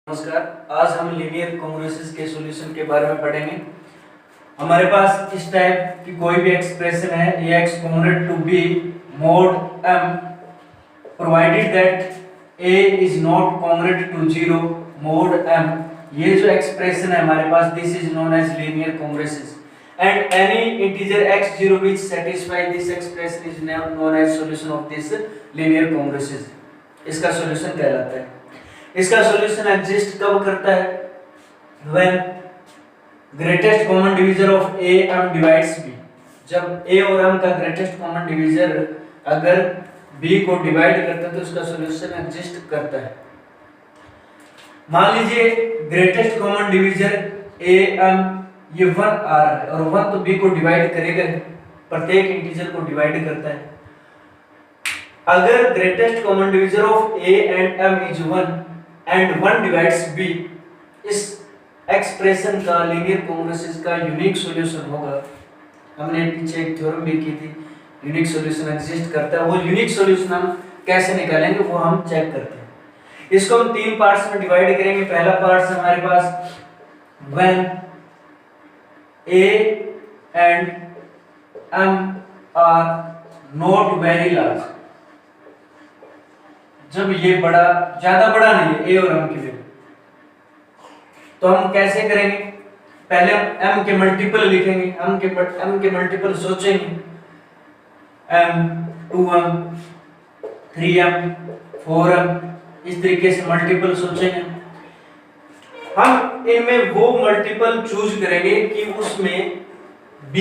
नमस्कार। आज हम लीनियर कॉन्ग्रुएंसेस के सॉल्यूशन के बारे में पढ़ेंगे। हमारे पास इस टाइप की कोई भी एक्सप्रेशन है ax congruent to b mod m provided that a is not congruent to 0 mod m। ये जो एक्सप्रेशन है हमारे पास this is known as linear congruences and any integer x0 which satisfy this expression is known as solution of this linear congruences। इसका solution कहलाता है। इसका solution exist कब करता है? When greatest common divisor of a m divides b। जब a और m का ग्रेटेस्ट कॉमन डिवीजर अगर b को डिवाइड करता है तो उसका सॉल्यूशन एग्जिस्ट करता है। मान लीजिए greatest common divisor a m ये 1 आ रहा है और 1 तो b को डिवाइड करेगा, प्रत्येक इंटीजर को डिवाइड करता है। अगर greatest common divisor of a and m is 1 and 1 divides b, इस एक्सप्रेशन का लीनियर कॉन्ग्रुएंसेस का यूनिक सॉल्यूशन होगा। हमने पीछे एक थ्योरम भी की थी, यूनिक सॉल्यूशन एग्जिस्ट करता है। वो यूनिक सॉल्यूशन हम कैसे निकालेंगे वो हम चेक करते हैं। इसको हम तीन पार्ट्स में डिवाइड करेंगे। पहला पार्ट हमारे पास when a and m are not very large, जब ये बड़ा ज्यादा बड़ा नहीं है a और m की वैल्यू, तो हम कैसे करेंगे? पहले हम m के मल्टीपल लिखेंगे, m के मल्टीपल सोचेंगे m 2m 3m 4m, इस तरीके से मल्टीपल सोचेंगे। हम इनमें वो मल्टीपल चूज करेंगे कि उसमें b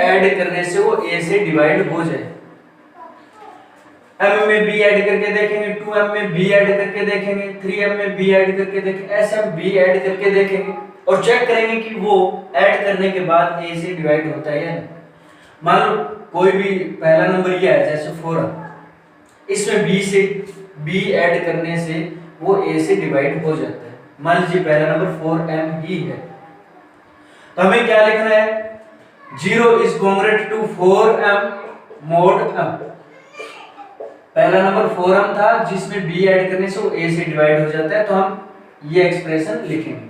ऐड करने से वो a से डिवाइड हो जाए। m में b ऐड करके देखेंगे, 2m में b ऐड करके देखेंगे, 3m में b ऐड करके देखेंगे, ऐसे हम b ऐड करके देखेंगे और चेक करेंगे कि वो ऐड करने के बाद a से डिवाइड होता है या नहीं। मान लो कोई भी पहला नंबर ये है जैसे 4m, इसमें b ऐड करने से वो a से डिवाइड हो जाता है। मान लीजिए पहला नंबर 4m ही है, तो हमें क्या लिखना है? 0 is congruent to 4m mod m। पहला नंबर 4m था जिसमें b ऐड करने से वो a से डिवाइड हो जाता है, तो हम ये एक्सप्रेशन लिखेंगे।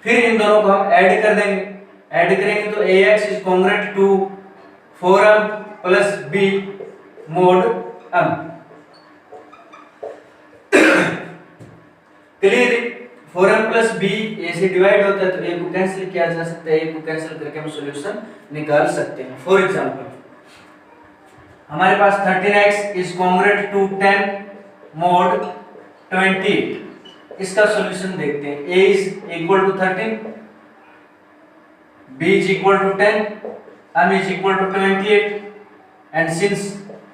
फिर इन दोनों को हम ऐड कर देंगे। ऐड करेंगे तो ax is congruent to 4m plus b mod m। Clear? 4m plus b a से डिवाइड होता है तो a को कैंसिल किया जा सकता है, a को कैंसिल करके हम सॉल्यूशन निकाल सकते हैं। फॉर एग्जांपल हमारे पास 13x is congruent to 10 mod 28। इसका सॉल्यूशन देखते हैं। a is equal to 13, b is equal to 10, m is equal to 28, and since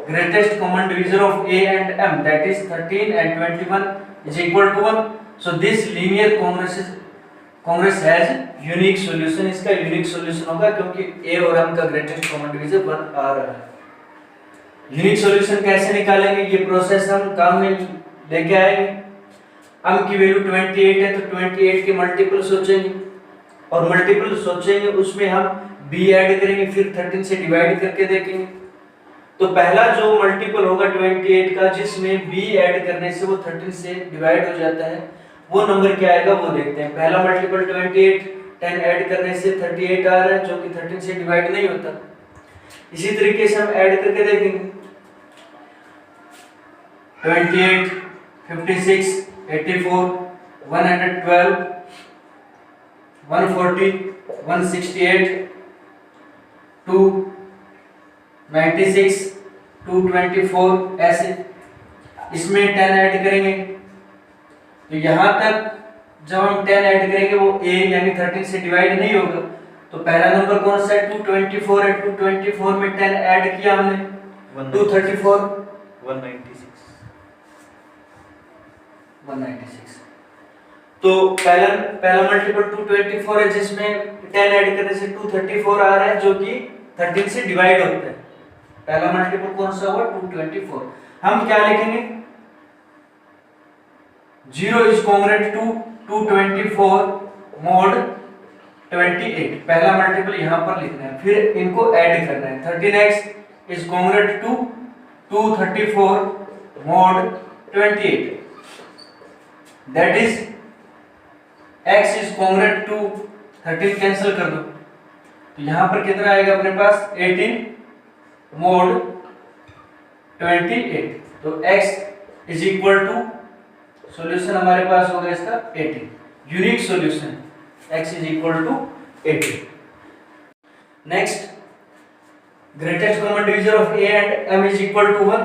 greatest common divisor of a and m, that is 13 and 21, is equal to 1, so this linear congruence has unique solution। इसका unique solution होगा क्योंकि a और m का greatest common divisor 1 आ रहा है। Unique solution कैसे निकालेंगे? ये प्रोसेस हम काम में लेके आएंगे। m की वैल्यू 28 है तो 28 के मल्टीपल सोचेंगे और मल्टीपल सोचेंगे उसमें हम b ऐड करेंगे, फिर 13 से डिवाइड करके देखेंगे। तो पहला जो मल्टीपल होगा 28 का जिसमें b ऐड करने से वो 13 से डिवाइड हो जाता है, वो नंबर क्या आएगा वो देखते हैं। पहला मल्टीपल 28, 10 ऐड करने से 38 आ रहा है जो कि 13 से डिवाइड नहीं होता। इसी तरीके से हम ऐड करके देखेंगे 28, 56, 84, 112, 140, 168, 296, 224, ऐसे इसमें 10 ऐड करेंगे तो यहाँ तक जब हम 10 ऐड करेंगे वो a यानी 13 से डिवाइड नहीं होगा। तो पहला नंबर कौन सा है? 224 है। 224 में 10 ऐड किया हमने 234, 196। तो पहला मल्टीपल 224 है जिसमें 10 ऐड करने से 234 आ रहा है जो कि 13 से डिवाइड होता है। पहला मल्टीपल कौन सा हुआ? 224। हम क्या लिखेंगे? 0 is congruent to 224 mod 28। पहला मल्टीपल यहाँ पर लिखना है, फिर इनको ऐड करना है। 13x is congruent to 234 mod 28, that is x is congruent to 13 cancel कर दो, तो यहां पर कितना आएगा अपने पास 18 mod 28, तो x is equal to solution हमारे पास होगा इसका 18, unique solution x is equal to 18। Next, greatest common divisor of a and m is equal to 1,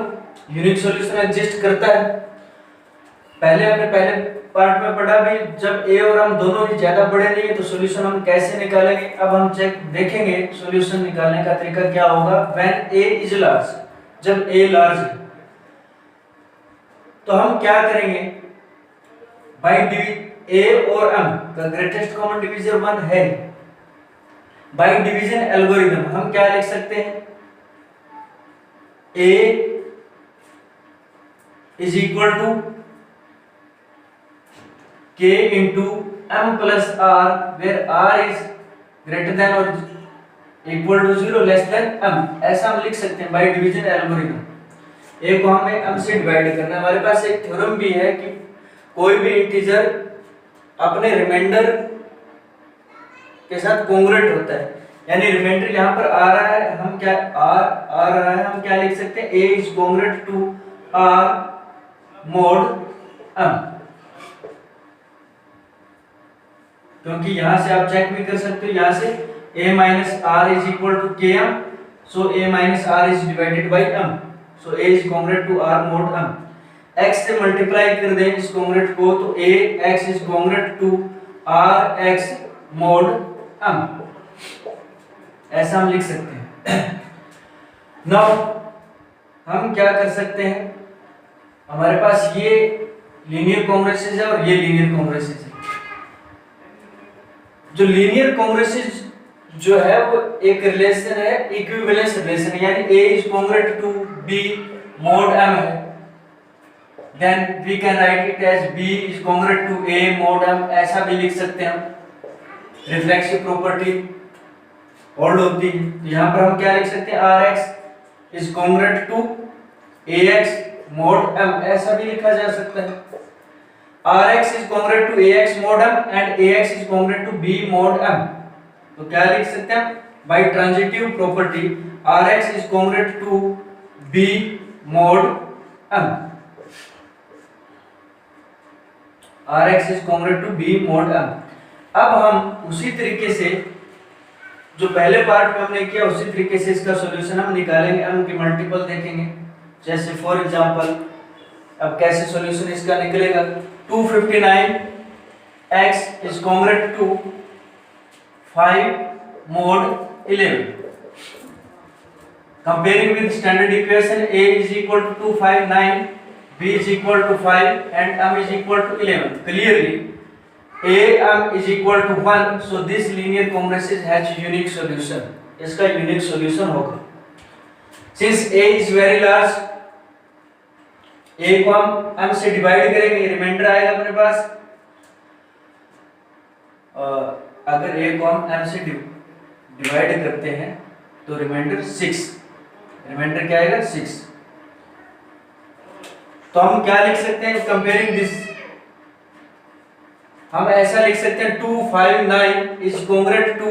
unique solution exist करता है। हमने पहले पार्ट में पढ़ा भी, जब a और m दोनों ही ज्यादा बड़े नहीं है तो सॉल्यूशन हम कैसे निकालेंगे। अब हम चेक देखेंगे सॉल्यूशन निकालने का तरीका क्या होगा। व्हेन a इज लार्ज, जब a लार्ज है तो हम क्या करेंगे, बाय a और m का ग्रेटेस्ट कॉमन डिवीजर 1 है, बाय डिवीजन एल्गोरिथम हम क्या लिख सकते हैं, a is equal to k into m plus r, where r is greater than or equal to 0 less than m, ऐसा हम लिख सकते हैं बाय डिवीजन एल्गोरिथम। a को हमें m से डिवाइड करना है। हमारे पास एक थ्योरम भी है कि कोई भी इंटीजर अपने रिमाइंडर के साथ कॉन्ग्रुएंट होता है, यानी रिमाइंडर यहाँ पर आ रहा है, हम क्या आ रहा है, हम क्या लिख सकते हैं, a is congruent to r mod m, क्योंकि यहां से आप चेक भी कर सकते हो, यहां से a minus R is equal to K M, so a minus R is divided by m, so a is congruent to r mod m। x से मल्टीप्लाई कर दें इस कॉन्ग्रुएंट को, तो a x is congruent to r x mod m, ऐसा हम लिख सकते हैं। नाउ हम क्या कर सकते हैं, हमारे पास ये लीनियर कॉन्ग्रुएंसेस है और ये लीनियर कॉन्ग्रुएंसेस है। जो लीनियर कॉन्ग्रुएंसेस जो है वो एक रिलेशन है, इक्विवेलेंस रिलेशन है, यानी a is congruent to b mod m है, then we can write it as b is congruent to a mod m, ऐसा भी लिख सकते हैं हम। रिफ्लेक्सिव प्रॉपर्टी होल्ड होती है, तो यहां पर हम क्या लिख सकते हैं, rx is congruent to ax mod m, ऐसा भी लिखा जा सकता है। rx is congruent to ax mod m and ax is congruent to b mod m, तो क्या लिख सकते हैं, by transitive property rx is congruent to b mod m, rx is congruent to b mod m। अब हम उसी तरीके से जो पहले पार्ट में हमने किया उसी तरीके से इसका सॉल्यूशन हम निकालेंगे, m के मल्टीपल देखेंगे। जैसे फॉर एग्जांपल अब कैसे सॉल्यूशन इसका निकलेगा, 259 x is congruent to 5 mod 11, comparing with standard equation a is equal to 259, b is equal to 5 and m is equal to 11, clearly a m is equal to 1, so this linear congruences has unique solution, इसका unique solution होगा। since a is very large, a को हम m से divide करेंगे, reminder आएगा अपने पास, अगर a को हम m से डिवाइड करते हैं तो रिमाइंडर 6, रिमाइंडर क्या आएगा 6, तो हम क्या लिख सकते हैं कंपेयरिंग दिस, हम ऐसा लिख सकते हैं 259 इज कॉन्ग्रुएंट टू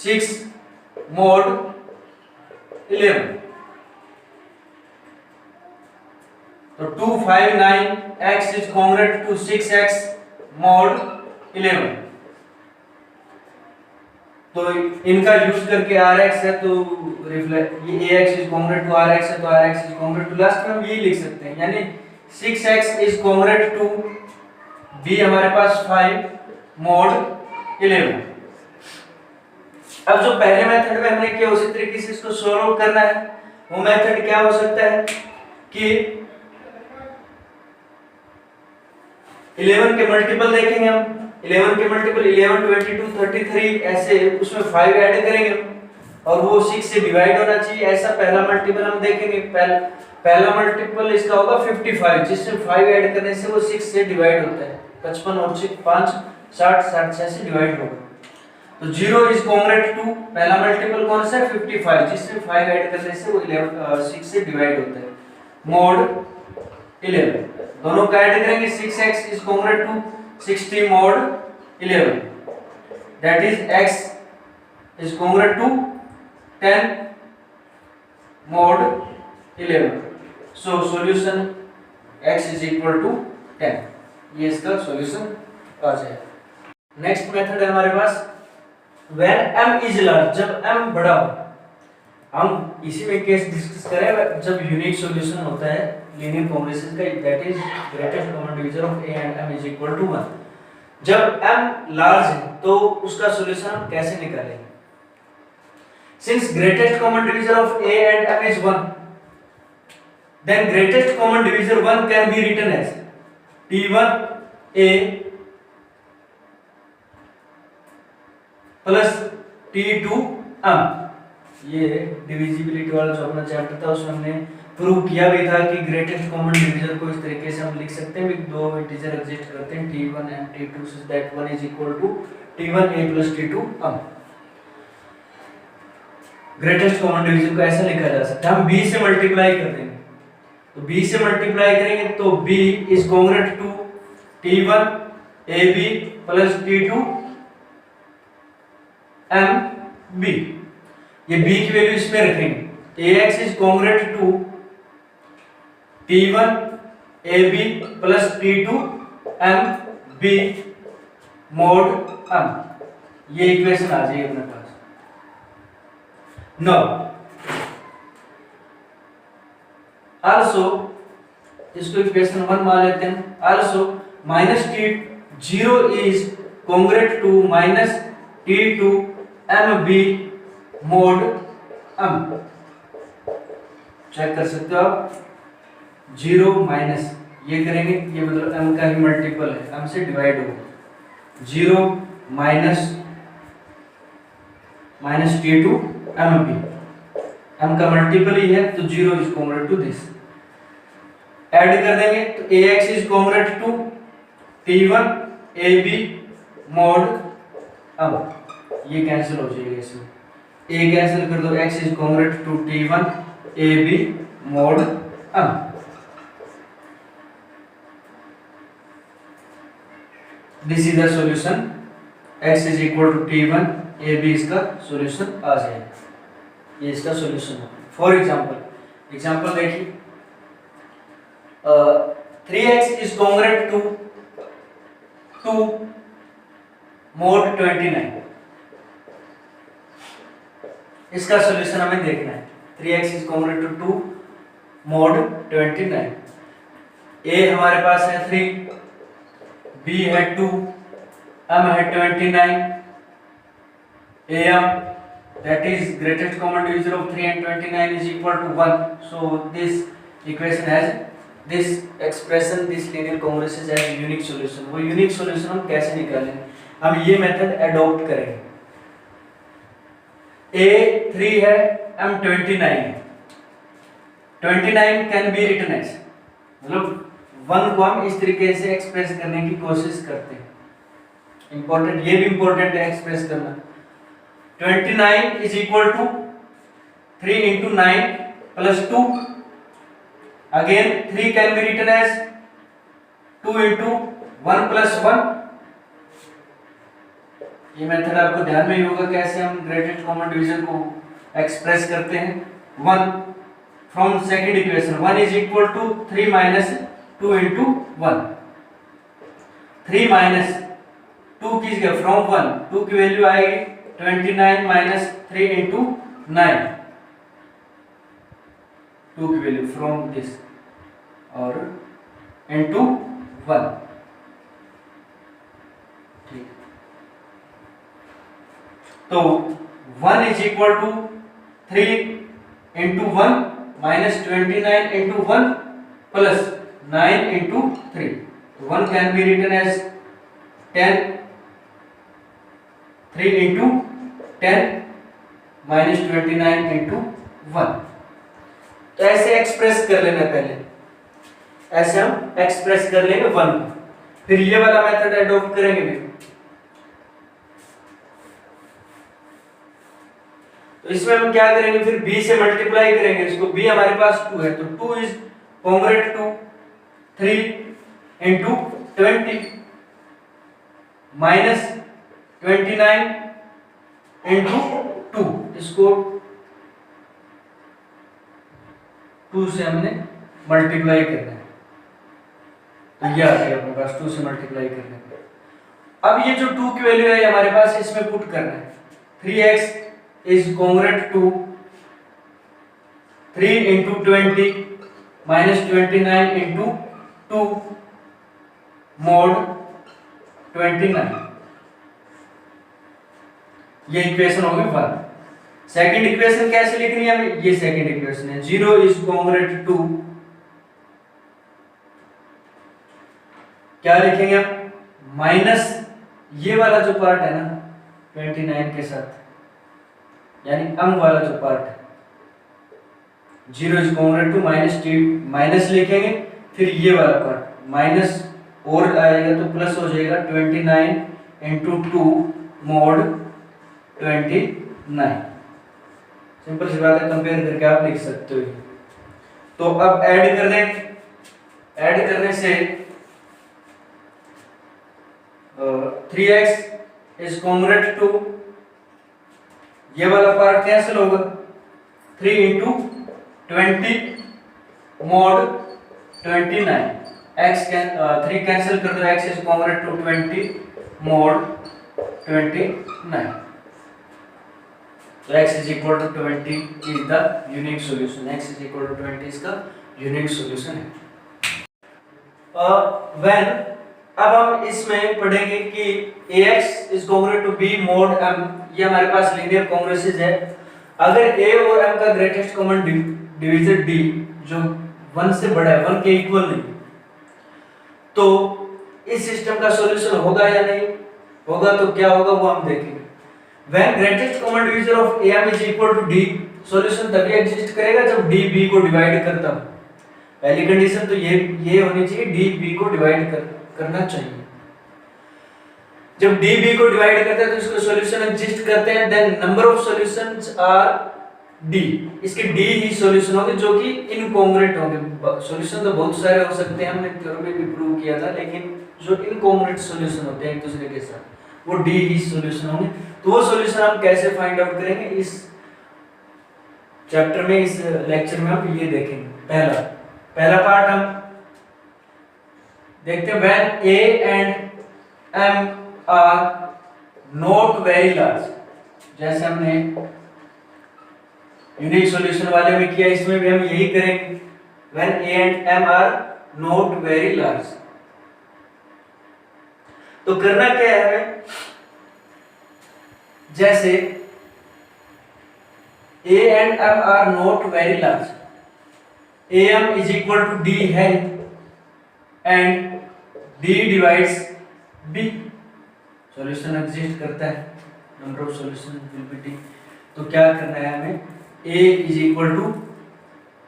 6 mod 11, तो 259 x is congruent to 6x mod 11, तो इनका यूज करके rx है तो ये ax is congruent to rx है तो rx is congruent to, last में हम यही लिख सकते हैं, यानी 6x is congruent to b हमारे पास 5 mod 11। अब जो पहले मेथड में हमने किया उसी तरीके से इसको सॉल्व करना है। वो मेथड क्या हो सकता है कि 11 के मल्टीपल देखेंगे हम, 11 के मल्टीपल 11 22 33 ऐसे उसमें 5 ऐड करेंगे और वो 6 से डिवाइड होना चाहिए, ऐसा पहला मल्टीपल हम देखेंगे। पहला मल्टीपल इसका होगा 55, जिसमें 5 ऐड करने से वो 6 से डिवाइड होता है, 55 और 5 60 66 से डिवाइड होगा, तो 0 इज कॉन्ग्रुएंट टू पहला मल्टीपल कौन सा है 55, जिसमें 5 ऐड करने से वो 6 से डिवाइड होता है, mod 11। दोनों का ऐड करेंगे 6x is congruent to 60 mod 11, that is x is congruent to 10 mod 11. So solution x is equal to 10. ये इसका सॉल्यूशन आ जाएगा। नेक्स्ट मेथड है हमारे पास when m is large, जब m बड़ा हो। हम इसी में केस डिस्कस करें जब यूनिक सॉल्यूशन होता है लीनियर कॉम्बिनेशन का, that is greatest common divisor of a and m is equal to 1। जब m लार्ज है तो उसका सॉल्यूशन हम कैसे निकालेंगे? Since greatest common divisor of a and m is 1, then greatest common divisor 1 can be written as t1 a plus t2 m। ये divisibility वाला जो अपना चैप्टर था उसमें हमने प्रूव किया भी था कि ग्रेटेस्ट कॉमन डिवीजर को इस तरीके से हम लिख सकते हैं, दो इंटीजर एग्जिस्ट करते हैं t1 and t2 so that 1 is equal to t1 a plus t2 m। Greatest common divisor को ऐसा लिखा जा सकता है, हम b से मल्टीप्लाई कर देंगे, तो b से मल्टीप्लाई करेंगे तो b is congruent to t1 ab plus t2 mb। ये b की वैल्यू इसमें रखेंगे, ax is congruent to t1 ab plus t2 mb mod m। ये इक्वेशन आ जाएगी अपने पास। नाउ also इसको इक्वेशन 1 मान लेते हैं। also minus t0 is congruent to minus t2 mb mod m। Check कर सकते हो आप, 0 माइनस ये करेंगे, ये मतलब m का ही मल्टीपल है, m से डिवाइड होगा, 0 minus minus t2 mb, m का मल्टीपल ही है तो 0 is congruent to this. Add कर देंगे तो ax is congruent to t1 ab mod m। ये कैंसिल हो जाएगा, इसमें a कैंसिल कर दो, x is congruent to t1 ab mod m। This is the solution, x is equal to t1 ab इसका सॉल्यूशन आ जाएगा, ये इसका सॉल्यूशन है। फॉर एग्जांपल देखिए, 3x is congruent to 2 mod 29। इसका सॉल्यूशन हमें देखना है। 3x is congruent to 2 mod 29। a हमारे पास है 3, b है 2, m है 29, am that is greatest common divisor of 3 and 29 is equal to 1। so this equation has this expression, this linear congruences as unique solution। वो unique solution हम कैसे निकालेंगे? हम ये मेथड अडॉप्ट करेंगे। a 3 है, m 29 है, 29 कैन बी रिटन एज, मतलब 1 को हम इस तरीके से एक्सप्रेस करने की कोशिश करते हैं। इंपॉर्टेंट, ये भी इंपॉर्टेंट है एक्सप्रेस करना। 29 is equal to 3 into 9 plus 2। Again 3 can be written as 2 into 1 plus 1। ये मेथड आपको ध्यान में ही होगा कैसे हम ग्रेटेस्ट कॉमन डिवीजन को एक्सप्रेस करते हैं। 1 from second equation, 1 is equal to 3 minus 2 into 1। 3 minus 2 की जगह फ्रॉम 1, 2 की वैल्यू आएगी 29 minus 3 into 9, 2 की वैल्यू फ्रॉम दिस और into 1। ठीक, तो 1 is equal to 3 into 1 minus 29 into 1 plus 9 into 3। 1 can be written as 10, 3 into 10 minus 29 into 1। तो ऐसे एक्सप्रेस कर लेना, पहले ऐसे हम एक्सप्रेस कर लेंगे 1 को, फिर ये वाला मेथड अडॉप्ट करेंगे भी। तो इसमें हम क्या करेंगे, फिर b से मल्टीप्लाई करेंगे इसको। b हमारे पास 2 है तो 2 is congruent to 3 into 20। Minus 29 into 2, इसको 2 से हमने मल्टीप्लाई करना है, तो ये आ गया अपने पास 2 से मल्टीप्लाई करने पे। अब ये जो 2 की वैल्यू है हमारे पास इसमें पुट करना है। 3x is congruent to 3 into 20 minus 29 into 2 mod 29, ये इक्वेशन होगी 1। सेकंड इक्वेशन कैसे लिखनी है हमें, ये सेकंड इक्वेशन है 0 इज कॉन्ग्रुएंट टू, क्या लिखेंगे आप, माइनस ये वाला जो पार्ट है ना 29 के साथ, यानी अंग वाला जो पार्ट है, 0 इज कॉन्ग्रुएंट टू माइनस लिखेंगे, फिर ये वाला पार्ट माइनस और आएगा तो प्लस हो जाएगा 29 इंटू 2 मोड 29। सिंपल सी बात है, कंपेयर करके आप लिख सकते हो। तो अब ऐड करने से 3x इज कॉन्ग्रुएंट टू, ये वाला पार्ट कैंसिल होगा, 3 इंटू 20 मोड 29, x 3 कैंसिल कर दो, x is congruent to 20 mod 29, तो x is equal to 20 is the unique solution, x is equal to 20 इसका unique solution है। when अब हम इसमें पढ़ेंगे कि ax is congruent to b mod m, ये हमारे पास लीनियर कॉन्ग्रुएंसेस है। अगर a और m का ग्रेटेस्ट कॉमन डिवीजर d जो 1 से बड़ा है, 1 के इक्वल नहीं, तो इस सिस्टम का सॉल्यूशन होगा या नहीं होगा, तो क्या होगा वो हम देखेंगे। When greatest common divisor of am is equal to d, solution तभी एग्जिस्ट करेगा जब d b को डिवाइड करता हो। पहली कंडीशन तो ये होनी चाहिए, d b को डिवाइड करना चाहिए। जब d b को डिवाइड करता है तो इसको सॉल्यूशन एग्जिस्ट करते हैं, then number of solutions are d, इसके d ही सॉल्यूशन होंगे जो कि इनकॉन्ग्रुएंट होंगे। सॉल्यूशन तो बहुत सारे हो सकते हैं, हमने थ्योरम में भी प्रूव किया था, लेकिन जो इनकॉन्ग्रुएंट सॉल्यूशन होते हैं एक दूसरे के साथ, वो d ही सॉल्यूशन होंगे। तो वो सॉल्यूशन हम कैसे फाइंड आउट करेंगे, इस चैप्टर में, इस लेक्चर में हम ये देखेंगे। पहला पार्ट हम देखते हैं, when a and m are not very large, जैसे हमने यूनिक सॉल्यूशन वाले में किया, इसमें भी हम यही करेंगे, when a and m are not very large. तो करना क्या है हमें, जैसे a and m are not very large, am is equal to d है and d divides b, solution exist करता है, number of solution will be d। तो क्या करना है हमें, a is equal to,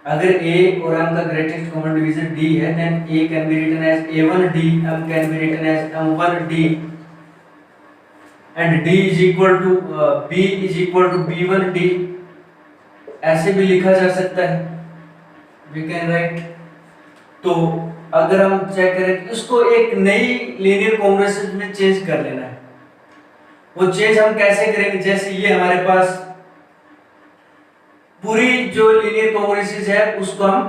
अगर a और m का ग्रेटेस्ट कॉमन डिवीजर d है, then a can be written as a1d, m can be written as m1d, and d is equal to b is equal to b1d, ऐसे भी लिखा जा सकता है, we can write। तो अगर हम चेक करें, इसको एक नई लीनियर कॉन्ग्रुएंसेस में चेंज कर लेना है। वो चेंज हम कैसे करेंगे, जैसे ये हमारे पास पूरी जो लीनियर कॉन्ग्रुएंसेस है उसको हम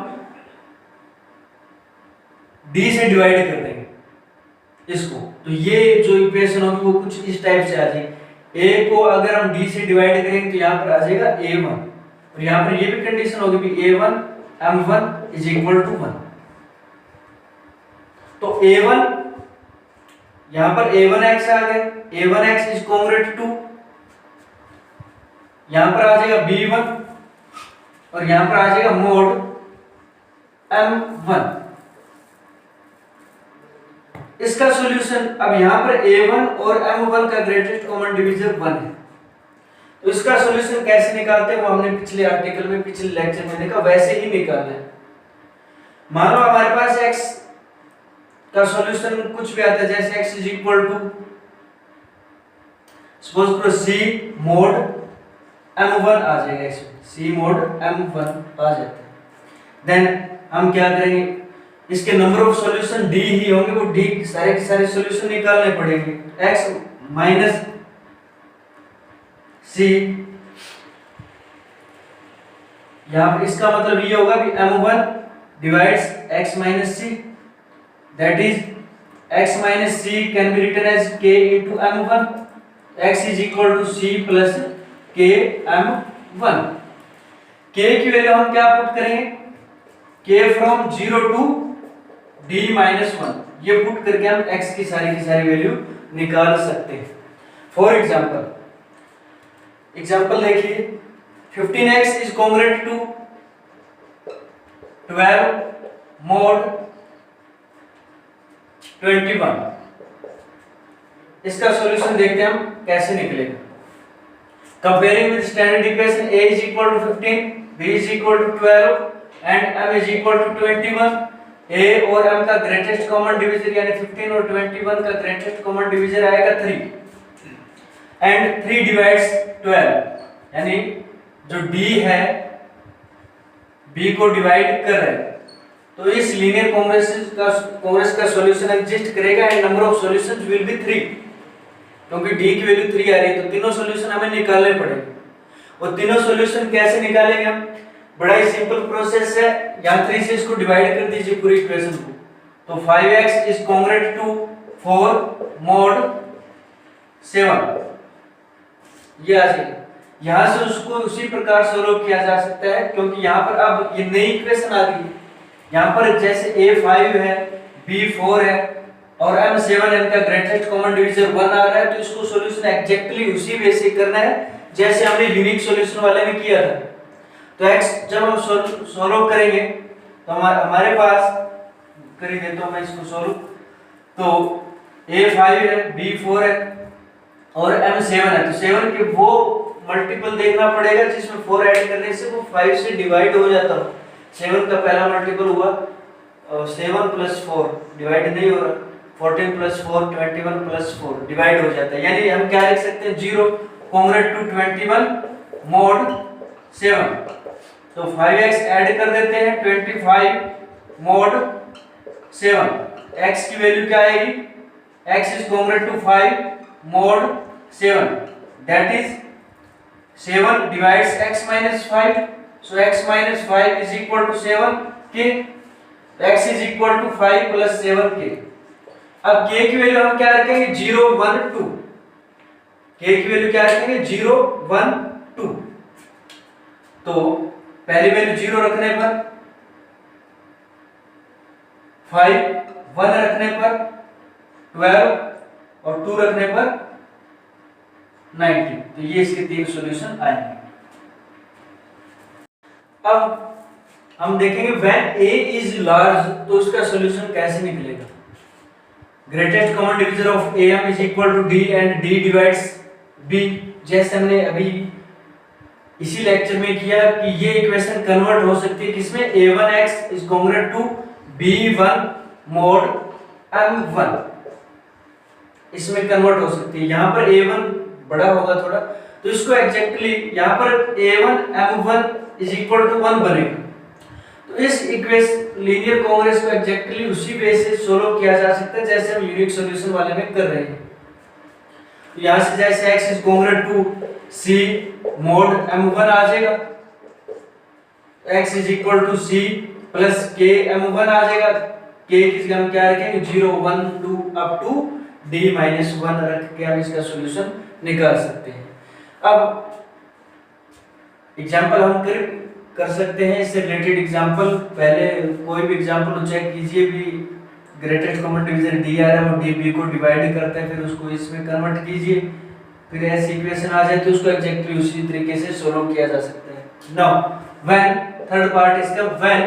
d से डिवाइड कर देंगे इसको, तो ये जो इक्वेशन होगी वो कुछ इस टाइप से आ जाएगी। a को अगर हम d से डिवाइड करेंगे तो यहाँ पर आ जाएगा a1, और यहाँ पर ये भी कंडीशन होगी भी a1 m1 is equal to 1। तो a1 यहाँ पर a1x आ गया, a1x इज कॉन्ग्रुएंट टू, यहाँ पर आ जाएगा b1 और यहाँ पर आ जाएगा मोड m1। इसका सॉल्यूशन, अब यहाँ पर a1 और m1 का ग्रेटेस्ट कॉमन डिवीजर 1 है, तो इसका सॉल्यूशन कैसे निकालते हैं वो हमने पिछले आर्टिकल में, पिछले लेक्चर में देखा, वैसे ही निकालना है। मान लो हमारे पास x का सॉल्यूशन कुछ भी आता है, जैसे x is equal to suppose करो c मोड m1 आ जाएगा, इसमें c मोड m1 आ जाता है। देन हम क्या करेंगे, इसके नंबर ऑफ सॉल्यूशन डी ही होंगे, वो डी सारे के सारे सॉल्यूशन निकालने पड़ेंगे। x माइनस सी, यहां पर इसका मतलब ये होगा कि m1 divides x minus c, that is x minus c can be written as k into m1, x is equal to c plus k m1। k की वैल्यू हम क्या पुट करेंगे, k from 0 to d minus 1, ये put करके हम x की सारी वैल्यू निकाल सकते हैं। फॉर एग्जाम्पल देखिए, 15x is congruent to 12 mod 21। इसका सॉल्यूशन देखते हैं हम कैसे निकलेगा। Comparing with standard equation a is equal to 15, b is equal to 12 and m is equal to 21। a और m का ग्रेटेस्ट कॉमन डिवीजर यानी 15 और 21 का ग्रेटेस्ट कॉमन डिवीजर आएगा 3 एंड 3 डिवाइड्स 12, यानी जो d है b को डिवाइड कर रहा है, तो इस लीनियर कांग्रेस का सॉल्यूशन एग्जिस्ट करेगा and number of solutions will be 3, क्योंकि d की वैल्यू 3 आ रही है तो तीनों सॉल्यूशन हमें निकालने पड़ेंगे। और तीनों सॉल्यूशन कैसे निकालेंगे हम, बड़ा ही सिंपल प्रोसेस है, यहां 3 से इसको डिवाइड कर दीजिए पूरी इक्वेशन को, तो 5x is congruent to 4 mod 7, ये आ जाएगा। यहां से उसको उसी प्रकार सॉल्व किया जा सकता है, क्योंकि यहां पर अब ये नई इक्वेशन आ गई है। यहां पर जैसे a 5 है, b 4 है और m 7 है, इनका ग्रेटेस्ट कॉमन डिवीजर 1 आ रहा है, तो इसको सॉल्यूशन एग्जैक्टली उसी वे से करना है जैसे हमने यूनिक सॉल्यूशन वाले में किया था। तो x जब हम सॉल्व करेंगे तो हमारे पास कर ही देता हूं मैं इसको सॉल्व, तो a 5 है, b 4 है और m 7 है, तो 7 के वो मल्टीपल देखना पड़ेगा जिसमें 4 ऐड करने से वो 5 से डिवाइड हो जाता हो। 7 का पहला मल्टीपल हुआ 7 प्लस 4 डिवाइड नहीं हो रहा, 14 प्लस 4 21 प्लस 4 डिवाइड हो जाता है, यानी हम क्या लिख सकते हैं 0 कॉन्ग्रुएंट टू 21 mod 7। तो 5x ऐड कर देते हैं 25 mod 7, x की वैल्यू क्या आएगी, x is congruent to 5 mod 7, that is 7 divides x minus 5, so x minus 5 is equal to 7k, x is equal to 5 plus 7k। अब k की वैल्यू हम क्या रखेंगे 0 1 2, k की वैल्यू क्या रखेंगे 0 1 2, तो पहली वैल्यू 0 रखने पर 5, 1 रखने पर 12 और 2 रखने पर 90, तो ये इसके तीन सॉल्यूशन आएंगे। अब हम देखेंगे व्हेन a इज लार्ज तो उसका सॉल्यूशन कैसे निकलेगा। Greatest common divisor of am is equal to d and d divides b, जैसे हमने अभी इसी लेक्चर में किया कि ये इक्वेशन कन्वर्ट हो सकती है किसमें, a1x is congruent to b1 mod m1, इसमें कन्वर्ट हो सकती है। यहां पर a1 बड़ा होगा थोड़ा, तो इसको एग्जैक्टली यहां पर a1 m1 is equal to 1 बनेगा, तो इस इक्वेशन लीनियर कांग्रेस को एग्जैक्टली उसी वे से सोल्व किया जा सकता है जैसे हम यूनिक सॉल्यूशन वाले में कर रहे हैं। तो यहां से जैसे x is congruent to c mod m1 आ जाएगा, x is equal to c plus k m1 आ जाएगा, k की जगह हम क्या रखेंगे 0 1 2 अप टू d माइनस 1 रख के हम इसका सॉल्यूशन निकाल सकते हैं। अब एग्जांपल हम कर सकते हैं इससे रिलेटेड एग्जांपल, पहले कोई भी एग्जांपल चेक कीजिए भी ग्रेटेस्ट कॉमन डिवीजर d आ रहा है वो db को डिवाइड करते हैं, फिर उसको इसमें कन्वर्ट कीजिए, फिर ऐसी इक्वेशन आ जाए तो उसको एग्जैक्टली उसी तरीके से सोल्व किया जा सकता है। नाउ व्हेन, थर्ड पार्ट इसका, व्हेन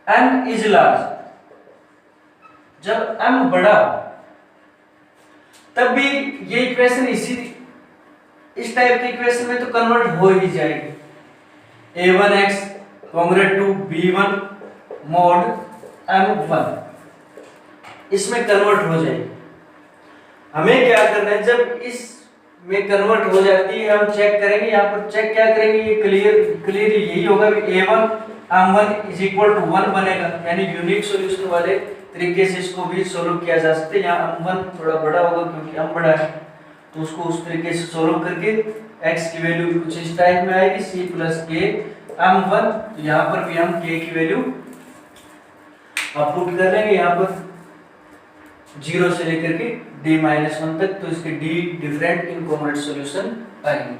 m इज लार्ज, जब m बड़ा तब भी ये इक्वेशन इस टाइप की इक्वेशन में तो कन्वर्ट हो ही जाएगी। a1x congruent to b1 mod m1 इसमें कन्वर्ट हो जाएगी। हमें क्या करना है, जब इस में कन्वर्ट हो जाती है। हम चेक करेंगे, यहाँ पर चेक क्या करेंगे, ये क्लियरली यही होगा कि a1 m1 is equal to 1 बनेगा, यानी यूनिक सॉल्यूशन वाले तरीके से इसको भी सोल्व किया जा सकता है। यहाँ m1 थोड़ा बड़ा होगा क्योंकि m बड़ा है, तो उसको उस तरीके से सोल्व करके x की वैल्यू कुछ इस टाइप में आएगी c प्लस k m1। तो यहाँ पर भी हम k की वैल्यू पुट कर लेंगे, यहाँ पर 0 से लेकर के d-1 तक, तो इसके d डिफरेंट इनकॉन्ग्रुएंट सॉल्यूशन आएंगे।